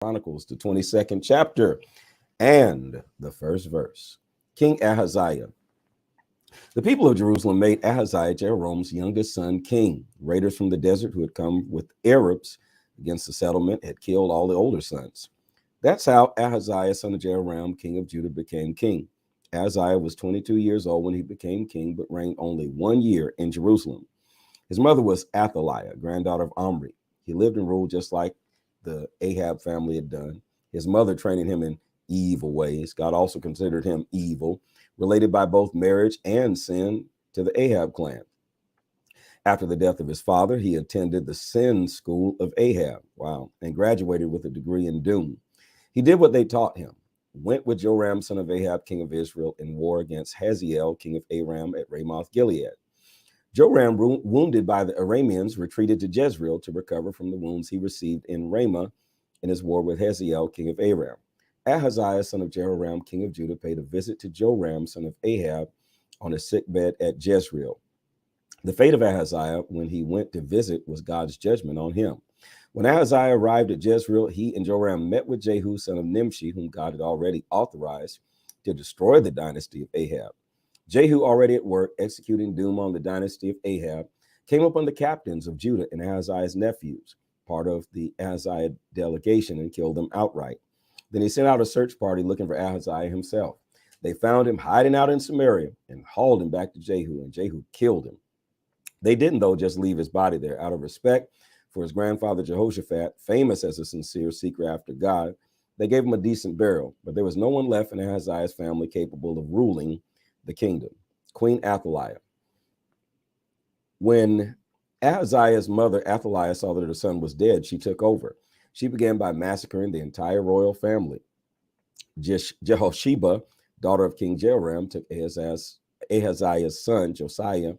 Chronicles, the 22nd chapter, and the first verse. King Ahaziah. The people of Jerusalem made Ahaziah, Jehoram's youngest son, king. Raiders from the desert who had come with Arabs against the settlement had killed all the older sons. That's how Ahaziah, son of Jehoram, king of Judah, became king. Ahaziah was 22 years old when he became king, but reigned only 1 year in Jerusalem. His mother was Athaliah, granddaughter of Omri. He lived and ruled just like the Ahab family had done, his mother training him in evil ways. God also considered him evil, related by both marriage and sin to the Ahab clan. After the death of his father, he attended the sin school of Ahab, and graduated with a degree in doom. He did what they taught him, went with Joram, son of Ahab, king of Israel, in war against Hazael, king of Aram, at Ramoth Gilead. Joram, wounded by the Arameans, retreated to Jezreel to recover from the wounds he received in Ramah in his war with Hazael, king of Aram. Ahaziah, son of Jehoram, king of Judah, paid a visit to Joram, son of Ahab, on his sickbed at Jezreel. The fate of Ahaziah when he went to visit was God's judgment on him. When Ahaziah arrived at Jezreel, he and Joram met with Jehu, son of Nimshi, whom God had already authorized to destroy the dynasty of Ahab. Jehu, already at work executing doom on the dynasty of Ahab, came upon the captains of Judah and Ahaziah's nephews, part of the Ahaziah delegation, and killed them outright. Then he sent out a search party looking for Ahaziah himself. They found him hiding out in Samaria and hauled him back to Jehu, and Jehu killed him. They didn't, though, just leave his body there. Out of respect for his grandfather Jehoshaphat, famous as a sincere seeker after God, they gave him a decent burial, but there was no one left in Ahaziah's family capable of ruling the kingdom. Queen Athaliah. When Ahaziah's mother, Athaliah, saw that her son was dead, she took over. She began by massacring the entire royal family. Jehosheba, daughter of King Jehoram, took Ahaziah's son, Josiah,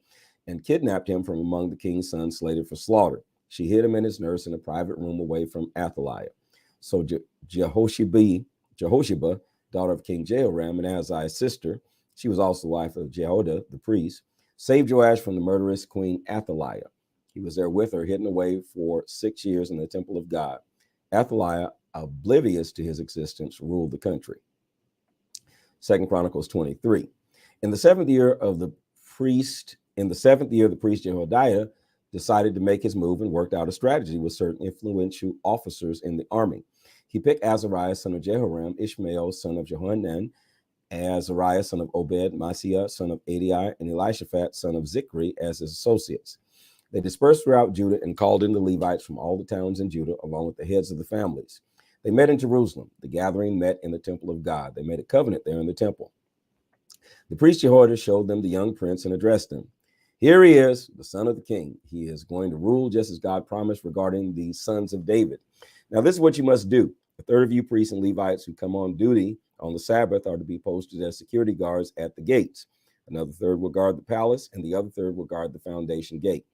and kidnapped him from among the king's sons slated for slaughter. She hid him and his nurse in a private room away from Athaliah. So Jehosheba, daughter of King Jehoram and Ahaziah's sister, she was also the wife of Jehoiada, the priest, saved Joash from the murderous Queen Athaliah. He was there with her, hidden away for 6 years in the temple of God. Athaliah, oblivious to his existence, ruled the country. 2 Chronicles 23. In the seventh year, the priest Jehoiada decided to make his move and worked out a strategy with certain influential officers in the army. He picked Azariah, son of Jehoram, Ishmael, son of Jehohanan, Azariah, son of Obed, Maaseiah, son of Adai, and Elishaphat, son of Zikri, as his associates. They dispersed throughout Judah and called in the Levites from all the towns in Judah, along with the heads of the families. They met in Jerusalem. The gathering met in the temple of God. They made a covenant there in the temple. The priest Jehoiada showed them the young prince and addressed him. Here he is, the son of the king. He is going to rule just as God promised regarding the sons of David. Now, this is what you must do. A third of you priests and Levites who come on duty on the Sabbath are to be posted as security guards at the gates. Another third will guard the palace, and the other third will guard the foundation gate.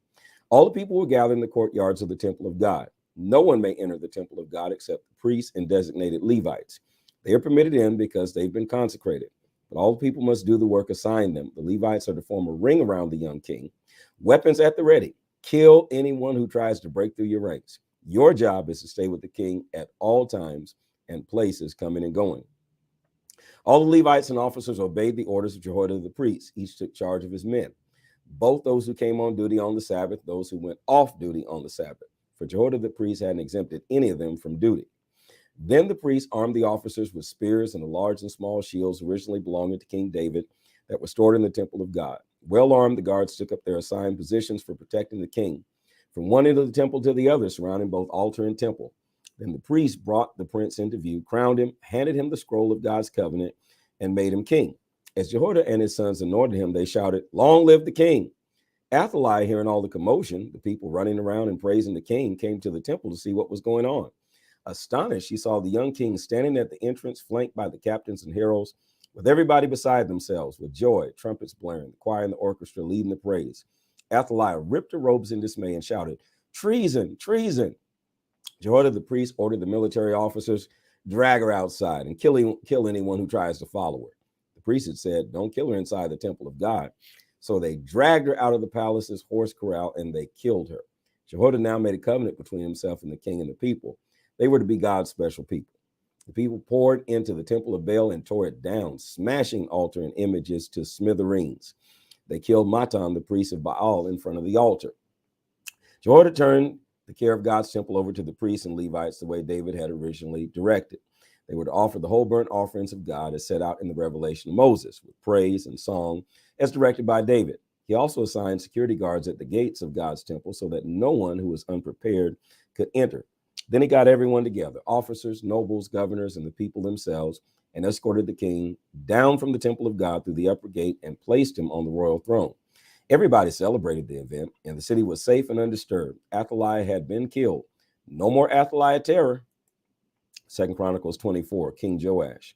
All the people will gather in the courtyards of the temple of God. No one may enter the temple of God except the priests and designated Levites. They are permitted in because they've been consecrated. But all the people must do the work assigned them. The Levites are to form a ring around the young king, weapons at the ready. Kill anyone who tries to break through your ranks. Your job is to stay with the king at all times and places, coming and going. All the Levites and officers obeyed the orders of Jehoiada the priest. Each took charge of his men, both those who came on duty on the Sabbath, those who went off duty on the Sabbath. For Jehoiada the priest hadn't exempted any of them from duty. Then the priests armed the officers with spears and the large and small shields originally belonging to King David that were stored in the temple of God. Well armed, the guards took up their assigned positions for protecting the king, from one end of the temple to the other, surrounding both altar and temple. Then the priest brought the prince into view, crowned him, handed him the scroll of God's covenant, and made him king. As Jehoiada and his sons anointed him, they shouted, "Long live the king!" Athaliah, hearing all the commotion, the people running around and praising the king, came to the temple to see what was going on. Astonished, she saw the young king standing at the entrance, flanked by the captains and heralds, with everybody beside themselves, with joy, trumpets blaring, the choir and the orchestra leading the praise. Athaliah ripped her robes in dismay and shouted, "Treason! Treason!" Jehoiada the priest ordered the military officers, "Drag her outside and kill anyone who tries to follow her." The priest had said, "Don't kill her inside the temple of God." So they dragged her out of the palace's horse corral and they killed her. Jehoiada now made a covenant between himself and the king and the people. They were to be God's special people. The people poured into the temple of Baal and tore it down, smashing altar and images to smithereens. They killed Matan, the priest of Baal, in front of the altar. Jehoiada turned the care of God's temple over to the priests and Levites the way David had originally directed. They were to offer the whole burnt offerings of God as set out in the revelation of Moses, with praise and song as directed by David. He also assigned security guards at the gates of God's temple so that no one who was unprepared could enter. Then he got everyone together, officers, nobles, governors, and the people themselves, and escorted the king down from the temple of God through the upper gate and placed him on the royal throne. Everybody celebrated the event, and the city was safe and undisturbed. Athaliah had been killed. No more Athaliah terror. 2 Chronicles 24, King Joash.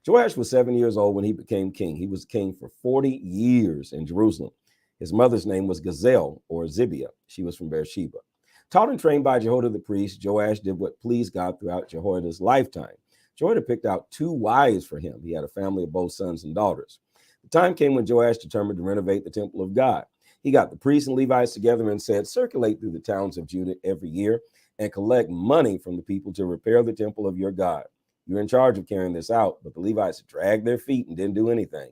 Joash was 7 years old when he became king. He was king for 40 years in Jerusalem. His mother's name was Gazelle, or Zibiah. She was from Beersheba. Taught and trained by Jehoiada the priest, Joash did what pleased God throughout Jehoiada's lifetime. Jehoiada picked out 2 wives for him. He had a family of both sons and daughters. The time came when Joash determined to renovate the temple of God. He got the priests and Levites together and said, circulate through the towns of Judah every year and collect money from the people to repair the temple of your God. You're in charge of carrying this out, but the Levites dragged their feet and didn't do anything.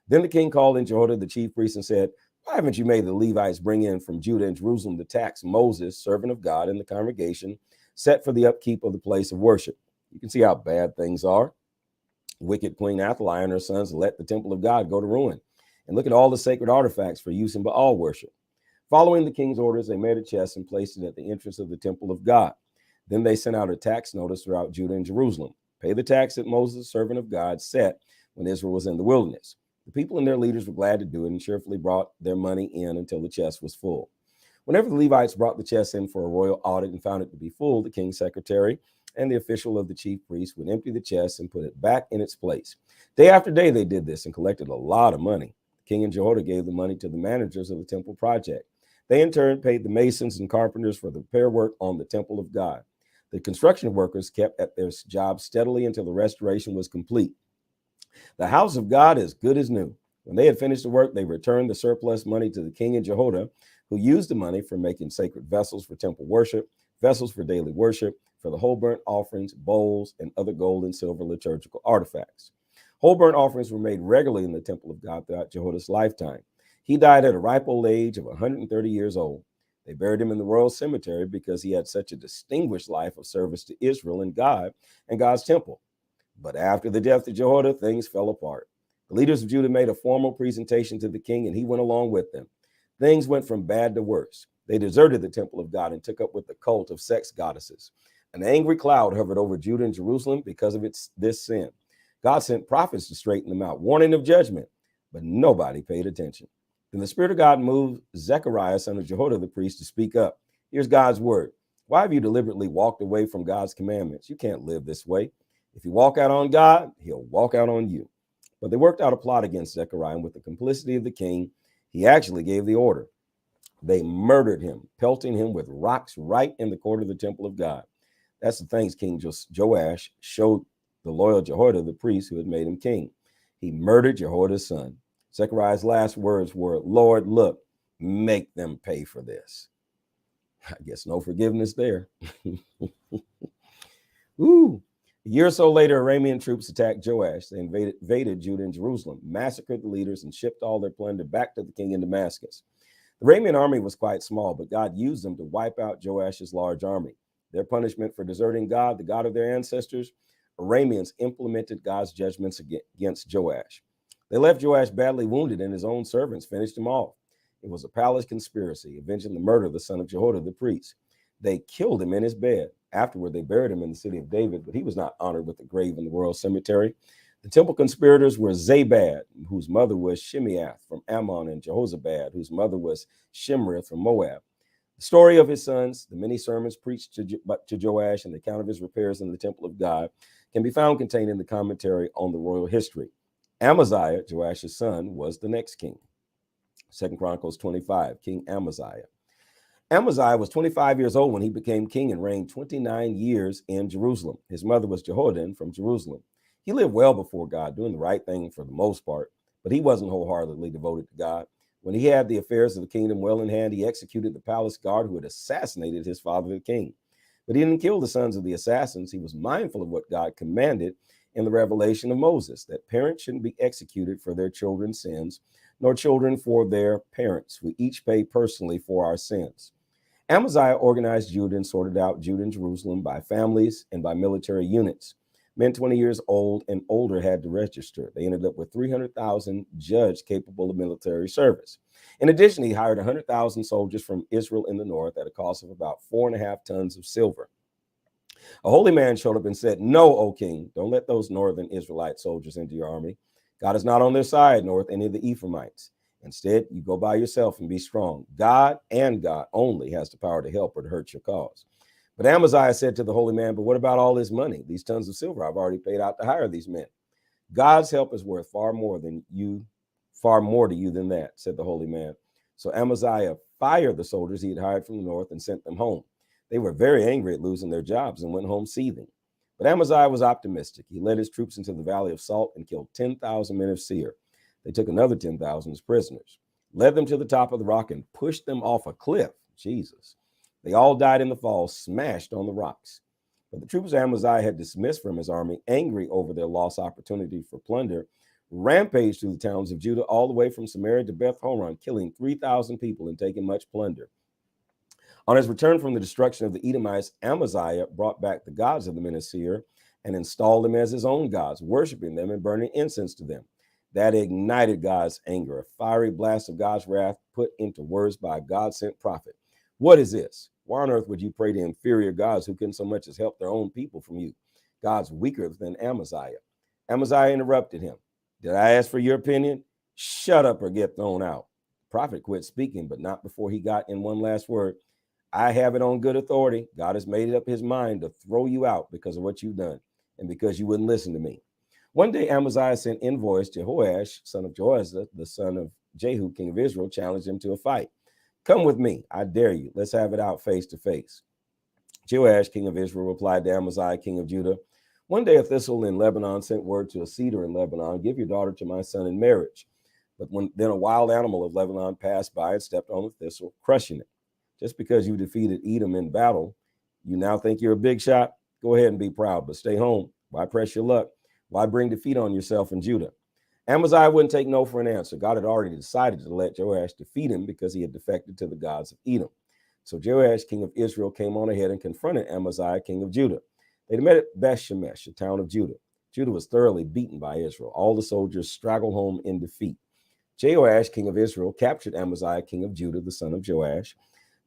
Then the king called in Jehoiada the chief priest and said, why haven't you made the Levites bring in from Judah and Jerusalem the tax Moses, servant of God, and the congregation set for the upkeep of the place of worship? You can see how bad things are. Wicked Queen Athaliah and her sons let the temple of God go to ruin. And look at all the sacred artifacts for use in Baal worship. Following the king's orders, they made a chest and placed it at the entrance of the temple of God. Then they sent out a tax notice throughout Judah and Jerusalem. Pay the tax that Moses, servant of God, set when Israel was in the wilderness. The people and their leaders were glad to do it and cheerfully brought their money in until the chest was full. Whenever the Levites brought the chest in for a royal audit and found it to be full, the king's secretary and the official of the chief priest would empty the chest and put it back in its place. Day after day, they did this and collected a lot of money. The king and Jehoiada gave the money to the managers of the temple project. They in turn paid the masons and carpenters for the repair work on the temple of God. The construction workers kept at their jobs steadily until the restoration was complete. The house of God is good as new. When they had finished the work, they returned the surplus money to the king and Jehoiada, who used the money for making sacred vessels for temple worship, vessels for daily worship, for the whole burnt offerings, bowls, and other gold and silver liturgical artifacts. Whole burnt offerings were made regularly in the temple of God throughout Jehoiada's lifetime. He died at a ripe old age of 130 years old. They buried him in the royal cemetery because he had such a distinguished life of service to Israel and God and God's temple. But after the death of Jehoiada, things fell apart. The leaders of Judah made a formal presentation to the king, and he went along with them. Things went from bad to worse. They deserted the temple of God and took up with the cult of sex goddesses. An angry cloud hovered over Judah and Jerusalem because of this sin. God sent prophets to straighten them out, warning of judgment, but nobody paid attention. Then the Spirit of God moved Zechariah, son of Jehoiada the priest, to speak up. Here's God's word. Why have you deliberately walked away from God's commandments? You can't live this way. If you walk out on God, he'll walk out on you. But they worked out a plot against Zechariah, and with the complicity of the king, he actually gave the order. They murdered him, pelting him with rocks right in the court of the temple of God. That's the things King Joash showed the loyal Jehoiada, the priest who had made him king. He murdered Jehoiada's son. Zechariah's last words were, Lord, look, make them pay for this. I guess no forgiveness there. Ooh. A year or so later, Aramean troops attacked Joash. They invaded Judah and Jerusalem, massacred the leaders, and shipped all their plunder back to the king in Damascus. The Aramean army was quite small, but God used them to wipe out Joash's large army. Their punishment for deserting God, the God of their ancestors, Arameans implemented God's judgments against Joash. They left Joash badly wounded, and his own servants finished him off. It was a palace conspiracy, avenging the murder of the son of Jehoiada the priest. They killed him in his bed. Afterward, they buried him in the city of David, but he was not honored with a grave in the royal cemetery. The temple conspirators were Zabad, whose mother was Shimeath from Ammon, and Jehozabad, whose mother was Shimrith from Moab. The story of his sons, the many sermons preached to Joash, and the account of his repairs in the temple of God can be found contained in the commentary on the royal history. Amaziah, Joash's son, was the next king. 2 Chronicles 25, King Amaziah. Amaziah was 25 years old when he became king and reigned 29 years in Jerusalem. His mother was Jehoiada from Jerusalem. He lived well before God, doing the right thing for the most part, but he wasn't wholeheartedly devoted to God. When he had the affairs of the kingdom well in hand, he executed the palace guard who had assassinated his father, the king. But he didn't kill the sons of the assassins. He was mindful of what God commanded in the revelation of Moses, that parents shouldn't be executed for their children's sins, nor children for their parents. We each pay personally for our sins. Amaziah organized Judah and sorted out Judah and Jerusalem by families and by military units. Men 20 years old and older had to register. They ended up with 300,000 judges capable of military service. In addition, he hired 100,000 soldiers from Israel in the north at a cost of about 4.5 tons of silver. A holy man showed up and said, "No, O king, don't let those northern Israelite soldiers into your army. God is not on their side, nor with any of the Ephraimites. Instead, you go by yourself and be strong. God and God only has the power to help or to hurt your cause." But Amaziah said to the holy man, "But what about all this money? These tons of silver I've already paid out to hire these men." "God's help is worth far more to you than that," said the holy man. So Amaziah fired the soldiers he had hired from the north and sent them home. They were very angry at losing their jobs and went home seething. But Amaziah was optimistic. He led his troops into the Valley of Salt and killed 10,000 men of Seir. They took another 10,000 as prisoners, led them to the top of the rock, and pushed them off a cliff. Jesus. They all died in the fall, smashed on the rocks. But the troops Amaziah had dismissed from his army, angry over their lost opportunity for plunder, rampaged through the towns of Judah all the way from Samaria to Beth Horon, killing 3,000 people and taking much plunder. On his return from the destruction of the Edomites, Amaziah brought back the gods of the men of Seir and installed them as his own gods, worshiping them and burning incense to them. That ignited God's anger, a fiery blast of God's wrath put into words by a God-sent prophet. What is this? Why on earth would you pray to inferior gods who couldn't so much as help their own people from you? God's weaker than Amaziah. Amaziah interrupted him. "Did I ask for your opinion? Shut up or get thrown out." The prophet quit speaking, but not before he got in one last word. "I have it on good authority. God has made up his mind to throw you out because of what you've done and because you wouldn't listen to me." One day, Amaziah sent envoys to Jehoash, son of Joazah, the son of Jehu, king of Israel, challenged him to a fight. "Come with me. I dare you. Let's have it out face to face." Joash, king of Israel, replied to Amaziah, king of Judah, "One day a thistle in Lebanon sent word to a cedar in Lebanon, 'Give your daughter to my son in marriage.' But then a wild animal of Lebanon passed by and stepped on the thistle, crushing it. Just because you defeated Edom in battle, you now think you're a big shot? Go ahead and be proud, but stay home. Why press your luck? Why bring defeat on yourself in Judah?" Amaziah wouldn't take no for an answer. God had already decided to let Joash defeat him because he had defected to the gods of Edom. So Joash, king of Israel, came on ahead and confronted Amaziah, king of Judah. They met at Beth-Shemesh, a town of Judah. Judah was thoroughly beaten by Israel. All the soldiers straggled home in defeat. Joash, king of Israel, captured Amaziah, king of Judah, the son of Joash,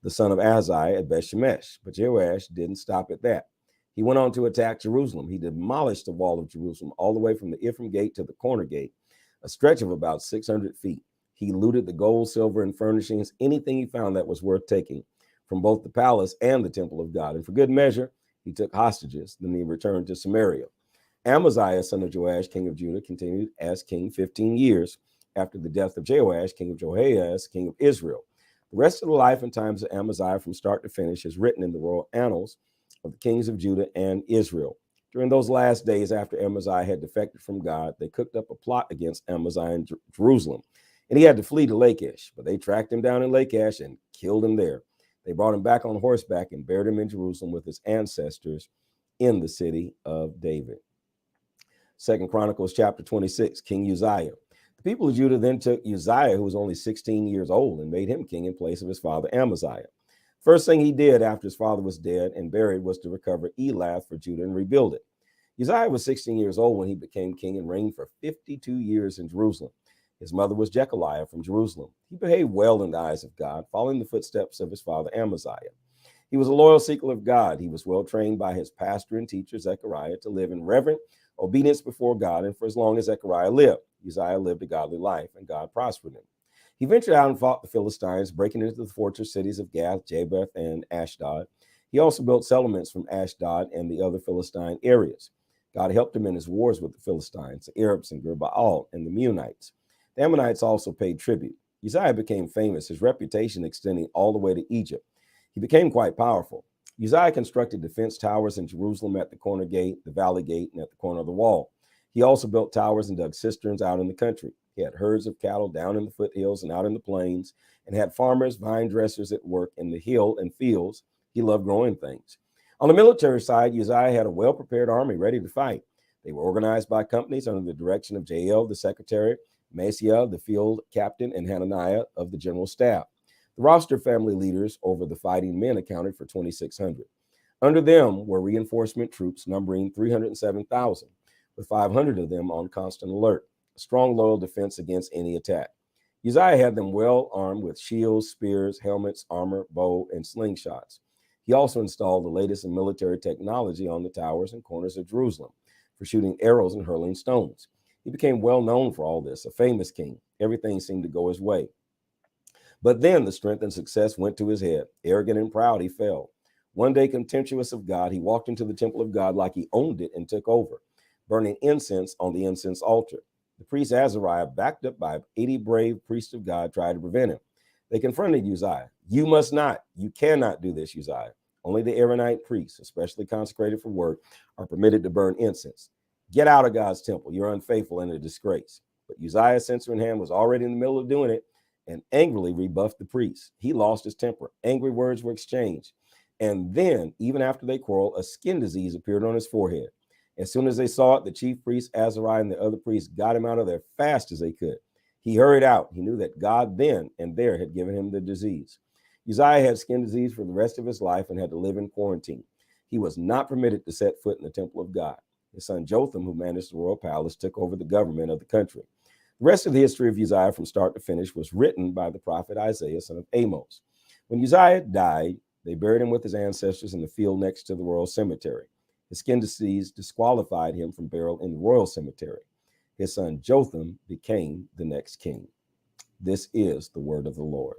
the son of Ahaziah, at Beth-Shemesh. But Joash didn't stop at that. He went on to attack Jerusalem. He demolished the wall of Jerusalem all the way from the Ephraim gate to the corner gate, a stretch of about 600 feet. He looted the gold, silver, and furnishings, anything he found that was worth taking, from both the palace and the temple of God. And for good measure, he took hostages. Then he returned to Samaria. Amaziah, son of Joash, king of Judah, continued as king 15 years after the death of Joash, king of Jehoahaz, king of Israel. The rest of the life and times of Amaziah from start to finish is written in the royal annals of the kings of Judah and Israel. During those last days after Amaziah had defected from God, they cooked up a plot against Amaziah in Jerusalem, and he had to flee to Lachish. But they tracked him down in Lachish and killed him there. They brought him back on horseback and buried him in Jerusalem with his ancestors in the city of David. 2 Chronicles chapter 26, King Uzziah. The people of Judah then took Uzziah, who was only 16 years old, and made him king in place of his father Amaziah. First thing he did after his father was dead and buried was to recover Elath for Judah and rebuild it. Uzziah was 16 years old when he became king and reigned for 52 years in Jerusalem. His mother was Jechaliah from Jerusalem. He behaved well in the eyes of God, following the footsteps of his father Amaziah. He was a loyal seeker of God. He was well trained by his pastor and teacher Zechariah to live in reverent obedience before God, and for as long as Zechariah lived, Uzziah lived a godly life, and God prospered him. He ventured out and fought the Philistines, breaking into the fortress cities of Gath, Jabesh, and Ashdod. He also built settlements from Ashdod and the other Philistine areas. God helped him in his wars with the Philistines, the Arabs, and Gerbaal, and the Meunites. The Ammonites also paid tribute. Uzziah became famous, his reputation extending all the way to Egypt. He became quite powerful. Uzziah constructed defense towers in Jerusalem at the corner gate, the valley gate, and at the corner of the wall. He also built towers and dug cisterns out in the country. He had herds of cattle down in the foothills and out in the plains, and had farmers, vine dressers at work in the hill and fields. He loved growing things. On the military side, Uzziah had a well-prepared army ready to fight. They were organized by companies under the direction of Jael, the secretary, Maaseiah, the field captain, and Hananiah of the general staff. The roster family leaders over the fighting men accounted for 2,600. Under them were reinforcement troops numbering 307,000, with 500 of them on constant alert, a strong, loyal defense against any attack. Uzziah had them well armed with shields, spears, helmets, armor, bow, and slingshots. He also installed the latest in military technology on the towers and corners of Jerusalem for shooting arrows and hurling stones. He became well known for all this, a famous king. Everything seemed to go his way. But then the strength and success went to his head. Arrogant and proud, he fell. One day, contemptuous of God, he walked into the temple of God like he owned it and took over, burning incense on the incense altar. The priest Azariah, backed up by 80 brave priests of God, tried to prevent him. They confronted Uzziah. You must not, you cannot do this, Uzziah. Only the Aaronite priests, especially consecrated for work, are permitted to burn incense. Get out of God's temple. You're unfaithful and a disgrace. But Uzziah, censer in hand, was already in the middle of doing it and angrily rebuffed the priests. He lost his temper. Angry words were exchanged. And then, even after they quarreled, a skin disease appeared on his forehead. As soon as they saw it, the chief priest, Azariah, and the other priests got him out of there fast as they could. He hurried out. He knew that God then and there had given him the disease. Uzziah had skin disease for the rest of his life and had to live in quarantine. He was not permitted to set foot in the temple of God. His son Jotham, who managed the royal palace, took over the government of the country. The rest of the history of Uzziah from start to finish was written by the prophet Isaiah, son of Amos. When Uzziah died, they buried him with his ancestors in the field next to the royal cemetery. His skin disease disqualified him from burial in the royal cemetery. His son Jotham became the next king. This is the word of the Lord.